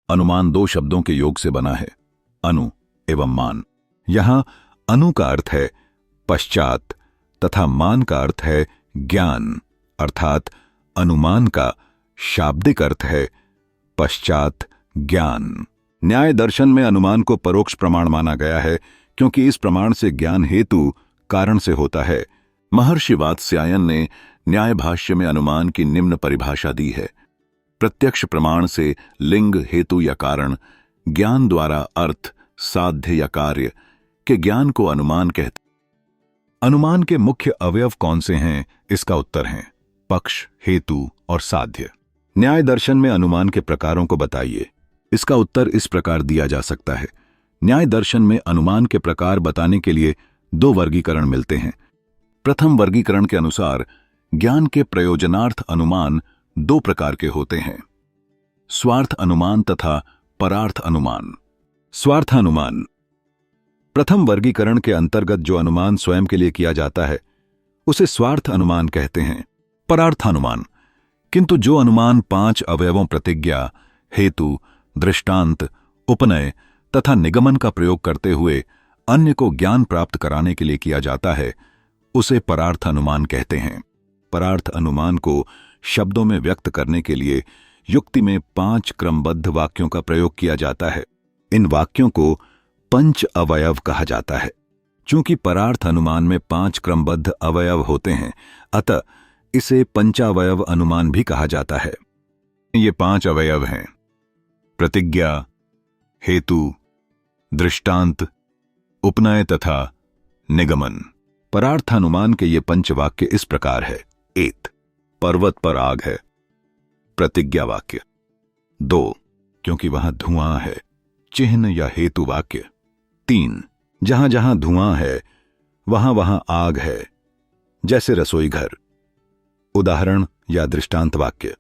अनुमान दो शब्दों के योग से बना है, अनु एवं मान। यहां अनु का अर्थ है पश्चात तथा मान का अर्थ है ज्ञान, अर्थात अनुमान का शाब्दिक अर्थ है पश्चात ज्ञान। न्याय दर्शन में अनुमान को परोक्ष प्रमाण माना गया है, क्योंकि इस प्रमाण से ज्ञान हेतु कारण से होता है। महर्षि वात्स्यायन ने न्याय भाष्य में अनुमान की निम्न परिभाषा दी है: प्रत्यक्ष प्रमाण से लिंग, हेतु या कारण, ज्ञान द्वारा अर्थ, साध्य या कार्य के ज्ञान को अनुमान कहते। अनुमान के मुख्य अवयव कौन से हैं? इसका उत्तर है पक्ष, हेतु और साध्य। न्याय दर्शन में अनुमान के प्रकारों को बताइए। इसका उत्तर इस प्रकार दिया जा सकता है। न्याय दर्शन में अनुमान के प्रकार बताने के लिए दो वर्गीकरण मिलते हैं। प्रथम वर्गीकरण के अनुसार ज्ञान के प्रयोजनार्थ अनुमान दो प्रकार के होते हैं: स्वार्थ अनुमान तथा परार्थ अनुमान। स्वार्थ अनुमान प्रथम वर्गीकरण के अंतर्गत जो अनुमान स्वयं के लिए किया जाता है उसे स्वार्थ अनुमान कहते हैं। परार्थ अनुमान किंतु जो अनुमान 5 अवयवों प्रतिज्ञा, हेतु, दृष्टांत, उपनय तथा निगमन का प्रयोग करते हुए अन्य को ज्ञान प्राप्त कराने के लिए किया जाता है, उसे परार्थ अनुमान कहते हैं। परार्थ अनुमान को शब्दों में व्यक्त करने के लिए युक्ति में 5 क्रमबद्ध वाक्यों का प्रयोग किया जाता है। इन वाक्यों को पंच अवयव कहा जाता है। चूंकि परार्थ अनुमान में 5 क्रमबद्ध अवयव होते हैं, अतः इसे पंचावयव अनुमान भी कहा जाता है। ये 5 अवयव हैं: प्रतिज्ञा, हेतु, दृष्टांत, उपनय तथा निगमन। परार्थानुमान के ये पंचवाक्य इस प्रकार है: 1. पर्वत पर आग है, प्रतिज्ञा वाक्य। 2. क्योंकि वहां धुआं है, चिन्ह या हेतु वाक्य। 3. जहां जहां धुआं है वहां वहां आग है, जैसे रसोई घर, उदाहरण या दृष्टांत वाक्य।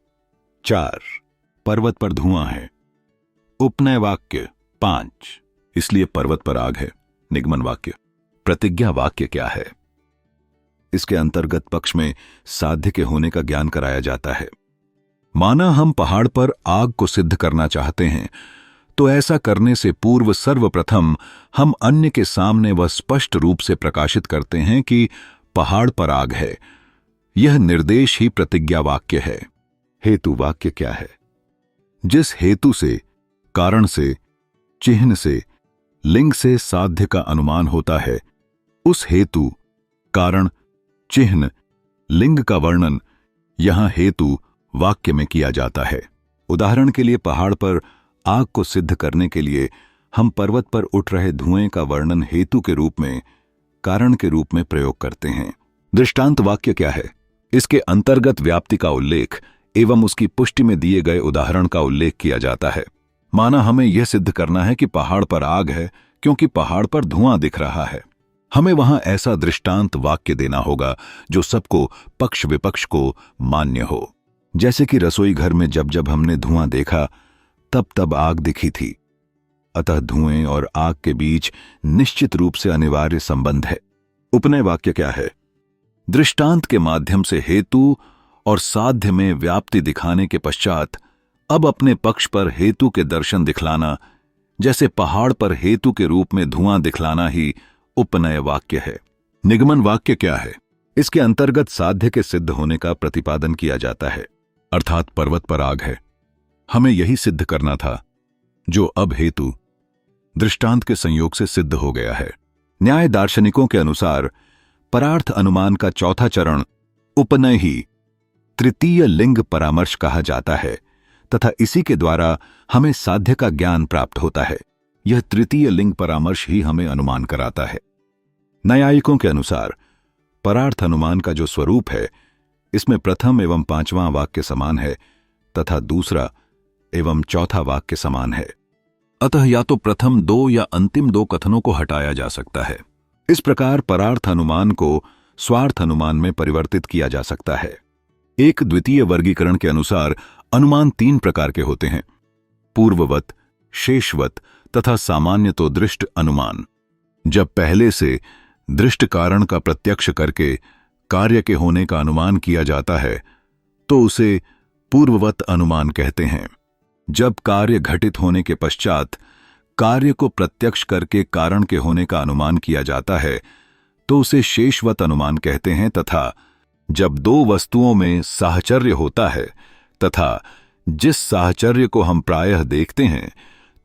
4. पर्वत पर धुआं है, उपनय वाक्य। 5. इसलिए पर्वत पर आग है, निगमन वाक्य। प्रतिज्ञा वाक्य क्या है? इसके अंतर्गत पक्ष में साध्य के होने का ज्ञान कराया जाता है। माना हम पहाड़ पर आग को सिद्ध करना चाहते हैं, तो ऐसा करने से पूर्व सर्वप्रथम हम अन्य के सामने वह स्पष्ट रूप से प्रकाशित करते हैं कि पहाड़ पर आग है। यह निर्देश ही प्रतिज्ञा वाक्य है। हेतु वाक्य क्या है? जिस हेतु से, कारण से, चिन्ह से, लिंग से साध्य का अनुमान होता है, उस हेतु, कारण, चिन्ह, लिंग का वर्णन यहां हेतु वाक्य में किया जाता है। उदाहरण के लिए पहाड़ पर आग को सिद्ध करने के लिए हम पर्वत पर उठ रहे धुएं का वर्णन हेतु के रूप में, कारण के रूप में प्रयोग करते हैं। दृष्टांत वाक्य क्या है? इसके अंतर्गत व्याप्ति का उल्लेख एवं उसकी पुष्टि में दिए गए उदाहरण का उल्लेख किया जाता है। माना हमें यह सिद्ध करना है कि पहाड़ पर आग है क्योंकि पहाड़ पर धुआं दिख रहा है। हमें वहां ऐसा दृष्टांत वाक्य देना होगा जो सबको, पक्ष विपक्ष को मान्य हो। जैसे कि रसोई घर में जब जब हमने धुआं देखा तब तब आग दिखी थी, अतः धुएं और आग के बीच निश्चित रूप से अनिवार्य संबंध है। उपनय वाक्य क्या है? दृष्टांत के माध्यम से हेतु और साध्य में व्याप्ति दिखाने के पश्चात अब अपने पक्ष पर हेतु के दर्शन दिखलाना, जैसे पहाड़ पर हेतु के रूप में धुआं दिखलाना ही उपनय वाक्य है। निगमन वाक्य क्या है? इसके अंतर्गत साध्य के सिद्ध होने का प्रतिपादन किया जाता है, अर्थात पर्वत पर आग है, हमें यही सिद्ध करना था जो अब हेतु, दृष्टांत के संयोग से सिद्ध हो गया है। न्याय दार्शनिकों के अनुसार परार्थ अनुमान का चौथा चरण उपनय ही तृतीय लिंग परामर्श कहा जाता है तथा इसी के द्वारा हमें साध्य का ज्ञान प्राप्त होता है। यह तृतीय लिंग परामर्श ही हमें अनुमान कराता है। न्यायिकों के अनुसार परार्थ अनुमान का जो स्वरूप है, इसमें प्रथम एवं 5वां वाक्य समान है तथा दूसरा एवं चौथा वाक्य समान है। अतः या तो प्रथम 2 या अंतिम 2 कथनों को हटाया जा सकता है। इस प्रकार परार्थ अनुमान को स्वार्थ अनुमान में परिवर्तित किया जा सकता है। एक द्वितीय वर्गीकरण के अनुसार अनुमान 3 प्रकार के होते हैं: पूर्ववत, शेषवत तथा सामान्य तो दृष्ट अनुमान। जब पहले से दृष्ट कारण का प्रत्यक्ष करके कार्य के होने का अनुमान किया जाता है तो उसे पूर्ववत अनुमान कहते हैं। जब कार्य घटित होने के पश्चात कार्य को प्रत्यक्ष करके कारण के होने का अनुमान किया जाता है तो उसे शेषवत अनुमान कहते हैं, तथा जब दो वस्तुओं में साहचर्य होता है तथा जिस साहचर्य को हम प्रायः देखते हैं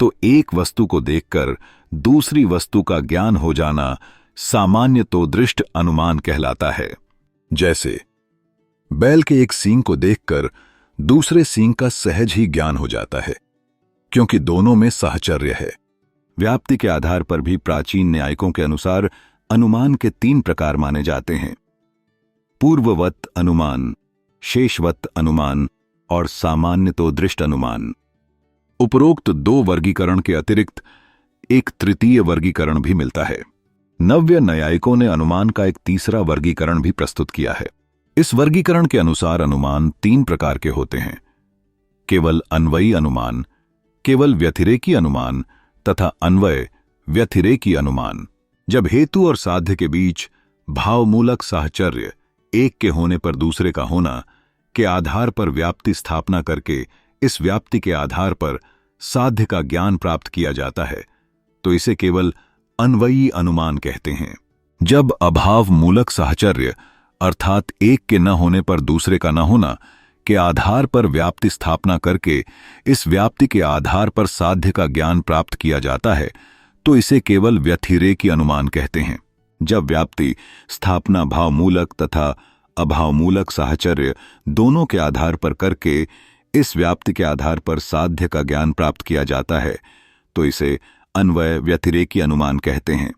तो एक वस्तु को देखकर दूसरी वस्तु का ज्ञान हो जाना सामान्य तो दृष्ट अनुमान कहलाता है। जैसे बैल के एक सींग को देखकर दूसरे सींग का सहज ही ज्ञान हो जाता है, क्योंकि दोनों में साहचर्य है। व्याप्ति के आधार पर भी प्राचीन न्यायिकों के अनुसार अनुमान के 3 प्रकार माने जाते हैं: पूर्ववत अनुमान, शेषवत अनुमान और सामान्य तो दृष्ट अनुमान। उपरोक्त 2 वर्गीकरण के अतिरिक्त एक तृतीय वर्गीकरण भी मिलता है। नव्य न्यायिकों ने अनुमान का एक तीसरा वर्गीकरण भी प्रस्तुत किया है। इस वर्गीकरण के अनुसार अनुमान 3 प्रकार के होते हैं: केवल अन्वयी अनुमान, केवल व्यतिरेकी अनुमान तथा अन्वय व्यतिरेकी अनुमान। जब हेतु और साध्य के बीच भावमूलक साहचर्य एक के होने पर दूसरे का होना के आधार पर व्याप्ति स्थापना करके इस व्याप्ति के आधार पर साध्य का ज्ञान प्राप्त किया जाता है तो इसे केवल अन्वयी अनुमान कहते हैं। जब अभाव मूलक साहचर्य अर्थात एक के न होने पर दूसरे का न होना के आधार पर व्याप्ति स्थापना करके इस व्याप्ति के आधार पर साध्य का ज्ञान प्राप्त किया जाता है तो इसे केवल व्यतिरेकी अनुमान कहते हैं। जब व्याप्ति स्थापना भावमूलक तथा अभावमूलक साहचर्य दोनों के आधार पर करके इस व्याप्ति के आधार पर साध्य का ज्ञान प्राप्त किया जाता है तो इसे अन्वय व्यतिरेकी अनुमान कहते हैं।